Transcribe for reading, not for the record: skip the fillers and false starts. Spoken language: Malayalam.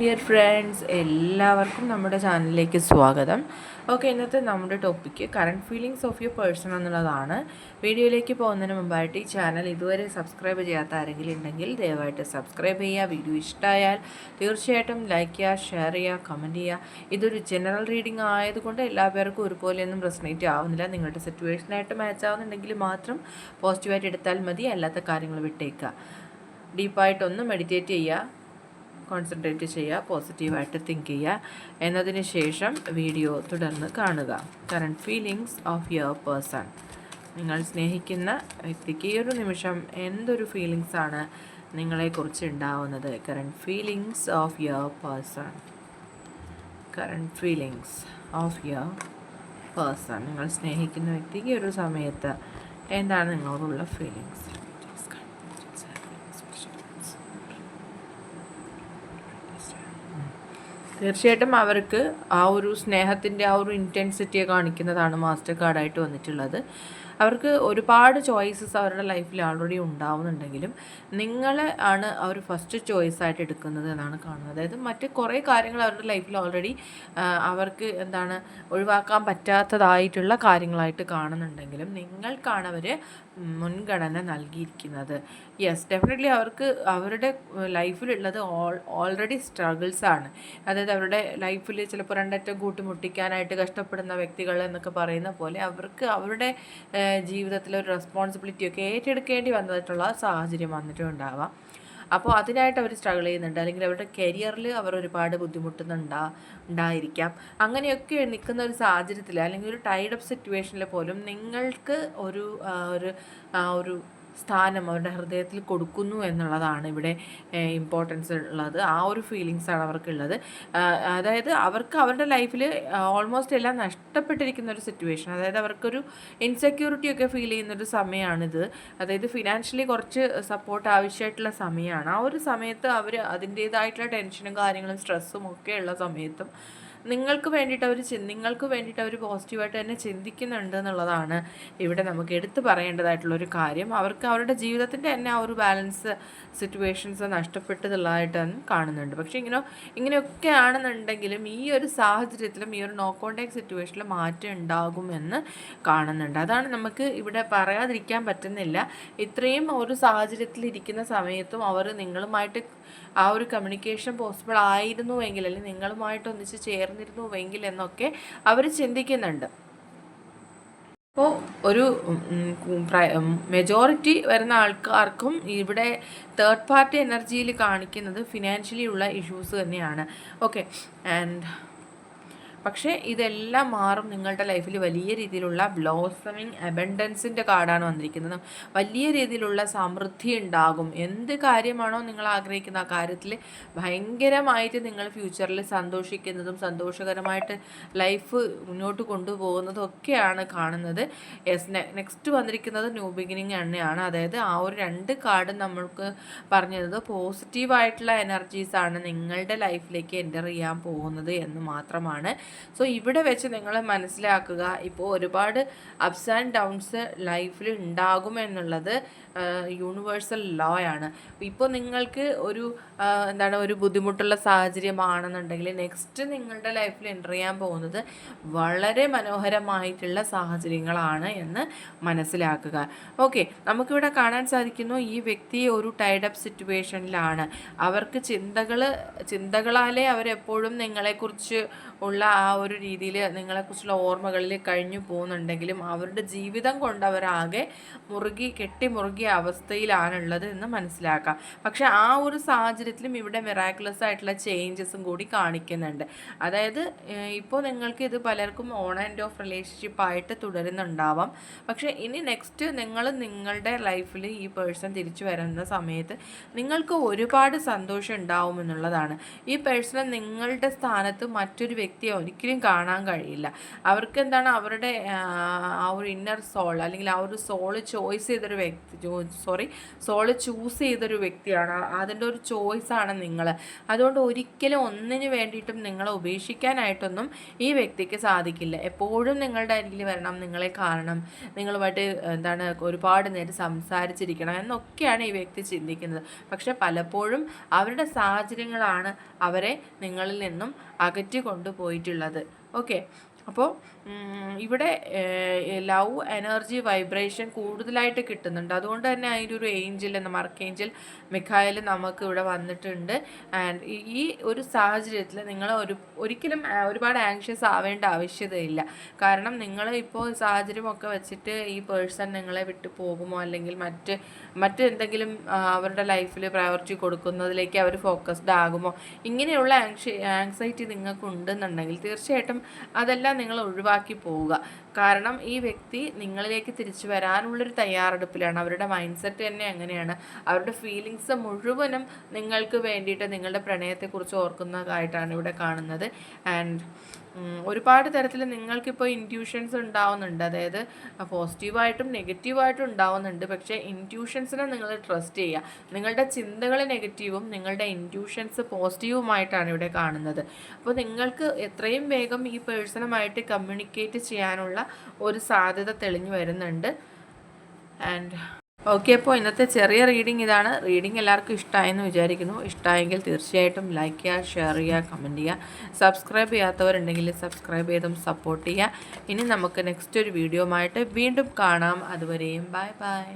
ഡിയർ ഫ്രണ്ട്സ്, എല്ലാവർക്കും നമ്മുടെ ചാനലിലേക്ക് സ്വാഗതം. ഓക്കെ, ഇന്നത്തെ നമ്മുടെ topic current feelings of your person എന്നുള്ളതാണ്. വീഡിയോയിലേക്ക് പോകുന്നതിന് മുമ്പായിട്ട് ഈ ചാനൽ ഇതുവരെ സബ്സ്ക്രൈബ് ചെയ്യാത്ത ആരെങ്കിലും ഉണ്ടെങ്കിൽ ദയവായിട്ട് സബ്സ്ക്രൈബ് ചെയ്യുക. വീഡിയോ ഇഷ്ടമായാൽ തീർച്ചയായിട്ടും ലൈക്ക് ചെയ്യുക, ഷെയർ ചെയ്യുക, കമൻറ്റ് ചെയ്യുക. ഇതൊരു ജനറൽ റീഡിംഗ് ആയതുകൊണ്ട് എല്ലാ പേർക്കും ഒരുപോലെയൊന്നും റെസണേറ്റ് ആവുന്നില്ല. നിങ്ങളുടെ സിറ്റുവേഷനായിട്ട് മാച്ച് ആവുന്നുണ്ടെങ്കിൽ മാത്രം പോസിറ്റീവായിട്ട് എടുത്താൽ മതി, അല്ലാത്ത കാര്യങ്ങൾ വിട്ടേക്കുക. ഡീപ്പായിട്ടൊന്ന് മെഡിറ്റേറ്റ് ചെയ്യുക, കോൺസെൻട്രേറ്റ് ചെയ്യുക, പോസിറ്റീവായിട്ട് തിങ്ക് ചെയ്യുക. എന്നതിന് ശേഷം വീഡിയോ തുടർന്ന് കാണുക. Current feelings of your person. നിങ്ങൾ സ്നേഹിക്കുന്ന വ്യക്തിക്ക് ഈ ഒരു നിമിഷം എന്തൊരു ഫീലിങ്സാണ് നിങ്ങളെക്കുറിച്ച് ഉണ്ടാവുന്നത്? Current feelings of your person. Current feelings of your person. നിങ്ങൾ സ്നേഹിക്കുന്ന വ്യക്തിക്ക് ഒരു സമയത്ത് എന്താണ് നിങ്ങളോടുള്ള ഫീലിങ്സ്? തീർച്ചയായിട്ടും അവർക്ക് ആ ഒരു സ്നേഹത്തിൻ്റെ ആ ഒരു ഇൻറ്റൻസിറ്റിയെ കാണിക്കുന്നതാണ് മാസ്റ്റർ കാർഡായിട്ട് വന്നിട്ടുള്ളത്. അവർക്ക് ഒരുപാട് ചോയ്സസ് അവരുടെ ലൈഫിൽ ഓൾറെഡി ഉണ്ടാവുന്നുണ്ടെങ്കിലും നിങ്ങൾ ആണ് അവർ ഫസ്റ്റ് ചോയ്സായിട്ട് എടുക്കുന്നത് എന്നാണ് കാണുന്നത്. അതായത് മറ്റ് കുറേ കാര്യങ്ങൾ അവരുടെ ലൈഫിൽ ഓൾറെഡി അവർക്ക് ഒഴിവാക്കാൻ പറ്റാത്തതായിട്ടുള്ള കാര്യങ്ങളായിട്ട് കാണുന്നുണ്ടെങ്കിലും നിങ്ങൾക്കാണ് അവർ മുൻഗണന നൽകിയിരിക്കുന്നത്. യെസ്, ഡെഫിനറ്റ്ലി അവർക്ക് അവരുടെ ലൈഫിലുള്ളത് ഓൾറെഡി സ്ട്രഗിൾസാണ്. അതായത് അവരുടെ ലൈഫിൽ ചിലപ്പോൾ രണ്ടറ്റം കൂട്ടിമുട്ടിക്കാനായിട്ട് കഷ്ടപ്പെടുന്ന വ്യക്തികൾ എന്നൊക്കെ പറയുന്ന പോലെ അവർക്ക് അവരുടെ ജീവിതത്തിൽ ഒരു റെസ്പോൺസിബിലിറ്റിയൊക്കെ ഏറ്റെടുക്കേണ്ടി വന്നിട്ടുള്ള സാഹചര്യം വന്നിട്ടുണ്ടാവാം. അപ്പോൾ അതിനായിട്ട് അവർ സ്ട്രഗിൾ ചെയ്യുന്നുണ്ട്, അല്ലെങ്കിൽ അവരുടെ കരിയറിൽ അവർ ഒരുപാട് ഉണ്ടായിരിക്കാം. അങ്ങനെയൊക്കെ നിൽക്കുന്ന ഒരു സാഹചര്യത്തിൽ, അല്ലെങ്കിൽ ഒരു ടൈഡപ്പ് സിറ്റുവേഷനിൽ പോലും നിങ്ങൾക്ക് ഒരു ഒരു സ്ഥാനം അവരുടെ ഹൃദയത്തിൽ കൊടുക്കുന്നു എന്നുള്ളതാണ് ഇവിടെ ഇമ്പോർട്ടൻസ് ഉള്ളത്. ആ ഒരു ഫീലിങ്സാണ് അവർക്കുള്ളത്. അതായത് അവർക്ക് അവരുടെ ലൈഫിൽ ഓൾമോസ്റ്റ് എല്ലാം നഷ്ടപ്പെട്ടിരിക്കുന്ന ഒരു സിറ്റുവേഷൻ, അതായത് അവർക്കൊരു ഇൻസെക്യൂരിറ്റി ഒക്കെ ഫീൽ ചെയ്യുന്നൊരു സമയമാണിത്. അതായത് ഫിനാൻഷ്യലി കുറച്ച് സപ്പോർട്ട് ആവശ്യമായിട്ടുള്ള സമയമാണ്. ആ ഒരു സമയത്ത് അവർ അതിൻ്റേതായിട്ടുള്ള ടെൻഷനും കാര്യങ്ങളും സ്ട്രെസ്സും ഒക്കെ ഉള്ള സമയത്തും നിങ്ങൾക്ക് വേണ്ടിയിട്ട് അവർ പോസിറ്റീവായിട്ട് തന്നെ ചിന്തിക്കുന്നുണ്ട് എന്നുള്ളതാണ് ഇവിടെ നമുക്ക് എടുത്തു പറയേണ്ടതായിട്ടുള്ളൊരു കാര്യം. അവർക്ക് അവരുടെ ജീവിതത്തിൻ്റെ തന്നെ ആ ഒരു ബാലൻസ് സിറ്റുവേഷൻസ് നഷ്ടപ്പെട്ടതുള്ളതായിട്ട് കാണുന്നുണ്ട്. പക്ഷേ ഇങ്ങനെയൊക്കെ ആണെന്നുണ്ടെങ്കിലും ഈ ഒരു സാഹചര്യത്തിലും ഈ ഒരു നോ കോണ്ടാക്ട് സിറ്റുവേഷനിൽ മാറ്റം ഉണ്ടാകുമെന്ന് കാണുന്നുണ്ട്. അതാണ് നമുക്ക് ഇവിടെ പറയാതിരിക്കാൻ പറ്റുന്നില്ല. ഇത്രയും ഒരു സാഹചര്യത്തിൽ ഇരിക്കുന്ന സമയത്തും അവർ നിങ്ങളുമായിട്ട് ആ ഒരു കമ്മ്യൂണിക്കേഷൻ പോസിബിൾ ആയിരുന്നുവെങ്കിൽ, അല്ലെങ്കിൽ നിങ്ങളുമായിട്ട് ഒന്നിച്ച് ചേർന്നിരുന്നുവെങ്കിൽ എന്നൊക്കെ അവർ ചിന്തിക്കുന്നുണ്ട്. അപ്പോൾ ഒരു മെജോറിറ്റി വരുന്ന ആൾക്കാർക്കും ഇവിടെ തേർഡ് പാർട്ടി എനർജിയിൽ കാണിക്കുന്നത് ഫിനാൻഷ്യലി ഉള്ള ഇഷ്യൂസ് തന്നെയാണ്. ഓക്കെ, പക്ഷേ ഇതെല്ലാം മാറും. നിങ്ങളുടെ ലൈഫിൽ വലിയ രീതിയിലുള്ള ബ്ലോസമിങ് അബൻഡൻസിൻ്റെ കാർഡാണ് വന്നിരിക്കുന്നത്. വലിയ രീതിയിലുള്ള സമൃദ്ധി ഉണ്ടാകും. എന്ത് കാര്യമാണോ നിങ്ങൾ ആഗ്രഹിക്കുന്ന ആ കാര്യത്തിൽ ഭയങ്കരമായിട്ട് നിങ്ങൾ ഫ്യൂച്ചറിൽ സന്തോഷിക്കുന്നതും സന്തോഷകരമായിട്ട് ലൈഫ് മുന്നോട്ട് കൊണ്ടുപോകുന്നതും ഒക്കെയാണ് കാണുന്നത്. നെക്സ്റ്റ് വന്നിരിക്കുന്നത് ന്യൂ ബിഗിനിങ് തന്നെയാണ്. അതായത് ആ ഒരു രണ്ട് കാർഡും നമ്മൾക്ക് പറഞ്ഞത് പോസിറ്റീവായിട്ടുള്ള എനർജീസാണ് നിങ്ങളുടെ ലൈഫിലേക്ക് എൻ്റർ ചെയ്യാൻ പോകുന്നത് എന്ന് മാത്രമാണ്. സോ ഇവിടെ വെച്ച് നിങ്ങൾ മനസ്സിലാക്കുക, ഇപ്പോൾ ഒരുപാട് അപ്സ് ആൻഡ് ഡൗൺസ് ലൈഫിൽ ഉണ്ടാകുമെന്നുള്ളത് യൂണിവേഴ്സൽ ലോ ആണ്. ഇപ്പോൾ നിങ്ങൾക്ക് ഒരു ബുദ്ധിമുട്ടുള്ള സാഹചര്യമാണെന്നുണ്ടെങ്കിൽ നെക്സ്റ്റ് നിങ്ങളുടെ ലൈഫിൽ എൻ്റർ ചെയ്യാൻ പോകുന്നത് വളരെ മനോഹരമായിട്ടുള്ള സാഹചര്യങ്ങളാണ് എന്ന് മനസ്സിലാക്കുക. ഓക്കെ, നമുക്കിവിടെ കാണാൻ സാധിക്കുന്നു ഈ വ്യക്തി ഒരു ടൈഡപ്പ് സിറ്റുവേഷനിലാണ്. അവർക്ക് ചിന്തകളാലേ അവരെപ്പോഴും നിങ്ങളെക്കുറിച്ച് ഉള്ള ആ ഒരു രീതിയിൽ നിങ്ങളെക്കുറിച്ചുള്ള ഓർമ്മകളിൽ കഴിഞ്ഞു പോകുന്നുണ്ടെങ്കിലും അവരുടെ ജീവിതം കൊണ്ട് അവരാകെ കെട്ടിമുറുകിയ അവസ്ഥയിലാണുള്ളത് എന്ന് മനസ്സിലാക്കാം. പക്ഷെ ആ ഒരു സാഹചര്യത്തിലും ഇവിടെ മിറാക്കുലസ് ആയിട്ടുള്ള ചേഞ്ചസും കൂടി കാണിക്കുന്നുണ്ട്. അതായത് ഇപ്പോൾ നിങ്ങൾക്ക് ഇത് പലർക്കും ഓൺ ആൻഡ് ഓഫ് റിലേഷൻഷിപ്പായിട്ട് തുടരുന്നുണ്ടാവാം. പക്ഷേ ഇനി നെക്സ്റ്റ് നിങ്ങളുടെ ലൈഫിൽ ഈ പേഴ്സൺ തിരിച്ചു വരുന്ന സമയത്ത് നിങ്ങൾക്ക് ഒരുപാട് സന്തോഷം ഉണ്ടാവുമെന്നുള്ളതാണ്. ഈ പേഴ്സൺ നിങ്ങളുടെ സ്ഥാനത്ത് മറ്റൊരു വ്യക്തിയെ ഒരിക്കലും കാണാൻ കഴിയില്ല. അവർക്ക് എന്താണ് അവരുടെ ആ ഒരു ഇന്നർ സോൾ അല്ലെങ്കിൽ ആ ഒരു സോള് ചോയ്സ് ചെയ്തൊരു സോള് ചൂസ് ചെയ്തൊരു വ്യക്തിയാണ്. അതിൻ്റെ ഒരു ചോയ്സാണ് നിങ്ങൾ. അതുകൊണ്ട് ഒരിക്കലും ഒന്നിനു വേണ്ടിയിട്ടും നിങ്ങളെ ഉപേക്ഷിക്കാനായിട്ടൊന്നും ഈ വ്യക്തിക്ക് സാധിക്കില്ല. എപ്പോഴും നിങ്ങളുടെ അരികിൽ വരണം, നിങ്ങളെ കാണണം, നിങ്ങളുമായിട്ട് എന്താണ് ഒരുപാട് നേരം സംസാരിച്ചിരിക്കണം എന്നൊക്കെയാണ് ഈ വ്യക്തി ചിന്തിക്കുന്നത്. പക്ഷെ പലപ്പോഴും അവരുടെ സാഹചര്യങ്ങളാണ് അവരെ നിങ്ങളിൽ നിന്നും അകറ്റി കൊണ്ടുപോയിട്ടുള്ളത്. ഓക്കെ, അപ്പോൾ ഇവിടെ ലവ് എനർജി വൈബ്രേഷൻ കൂടുതലായിട്ട് കിട്ടുന്നുണ്ട്. അതുകൊണ്ട് തന്നെ അതിൻ്റെ ഒരു ഏഞ്ചൽ എന്ന ആർക്കേഞ്ചൽ മിഖായേൽ നമുക്ക് ഇവിടെ വന്നിട്ടുണ്ട്. ആൻഡ് ഈ ഒരു സാഹചര്യത്തിൽ നിങ്ങൾ ഒരിക്കലും ഒരുപാട് ആങ്ഷ്യസ് ആവേണ്ട ആവശ്യതയില്ല. കാരണം നിങ്ങൾ ഇപ്പോൾ സാഹചര്യമൊക്കെ വെച്ചിട്ട് ഈ പേഴ്സൺ നിങ്ങളെ വിട്ടു പോകുമോ അല്ലെങ്കിൽ മറ്റെന്തെങ്കിലും അവരുടെ ലൈഫിൽ പ്രയോറിറ്റി കൊടുക്കുന്നതിലേക്ക് അവർ ഫോക്കസ്ഡ് ആകുമോ, ഇങ്ങനെയുള്ള ആങ്സൈറ്റി നിങ്ങൾക്ക് ഉണ്ടെന്നുണ്ടെങ്കിൽ തീർച്ചയായിട്ടും അതെല്ലാം നിങ്ങൾ ഒഴിവാക്കി പോവുക. കാരണം ഈ വ്യക്തി നിങ്ങളിലേക്ക് തിരിച്ചു വരാനുള്ളൊരു തയ്യാറെടുപ്പിലാണ്. അവരുടെ മൈൻഡ് സെറ്റ് തന്നെ അങ്ങനെയാണ്. അവരുടെ ഫീലിങ്സ് മുഴുവനും നിങ്ങൾക്ക് വേണ്ടിയിട്ട് നിങ്ങളുടെ പ്രണയത്തെക്കുറിച്ച് ഓർക്കുന്നതായിട്ടാണ് ഇവിടെ കാണുന്നത്. ആൻഡ് ഒരുപാട് തരത്തിൽ നിങ്ങൾക്കിപ്പോൾ ഇൻറ്റ്യൂഷൻസ് ഉണ്ടാവുന്നുണ്ട്. അതായത് പോസിറ്റീവായിട്ടും നെഗറ്റീവായിട്ടും ഉണ്ടാവുന്നുണ്ട്. പക്ഷേ ഇൻറ്റ്യൂഷൻസിനെ നിങ്ങൾ ട്രസ്റ്റ് ചെയ്യുക. നിങ്ങളുടെ ചിന്തകൾ നെഗറ്റീവും നിങ്ങളുടെ ഇൻറ്റ്യൂഷൻസ് പോസിറ്റീവുമായിട്ടാണ് ഇവിടെ കാണുന്നത്. അപ്പോൾ നിങ്ങൾക്ക് എത്രയും വേഗം ഈ പേഴ്സണുമായിട്ട് കമ്മ്യൂണിക്കേറ്റ് ചെയ്യാനുള്ള ഒരു സാധ്യത തെളിഞ്ഞു വരുന്നുണ്ട്. ആൻഡ് ഓക്കെ, അപ്പോൾ ഇന്നത്തെ ചെറിയ റീഡിംഗ് ഇതാണ്. റീഡിംഗ് എല്ലാവർക്കും ഇഷ്ടമായെന്ന് വിചാരിക്കുന്നു. ഇഷ്ടമായെങ്കിൽ തീർച്ചയായിട്ടും ലൈക്ക് ചെയ്യുക, ഷെയർ ചെയ്യുക, കമൻറ്റ് ചെയ്യുക. സബ്സ്ക്രൈബ് ചെയ്യാത്തവരുണ്ടെങ്കിൽ സബ്സ്ക്രൈബ് ചെയ്തും സപ്പോർട്ട് ചെയ്യുക. ഇനി നമുക്ക് നെക്സ്റ്റ് ഒരു വീഡിയോ ആയിട്ട് വീണ്ടും കാണാം. അതുവരെയും ബൈ ബൈ.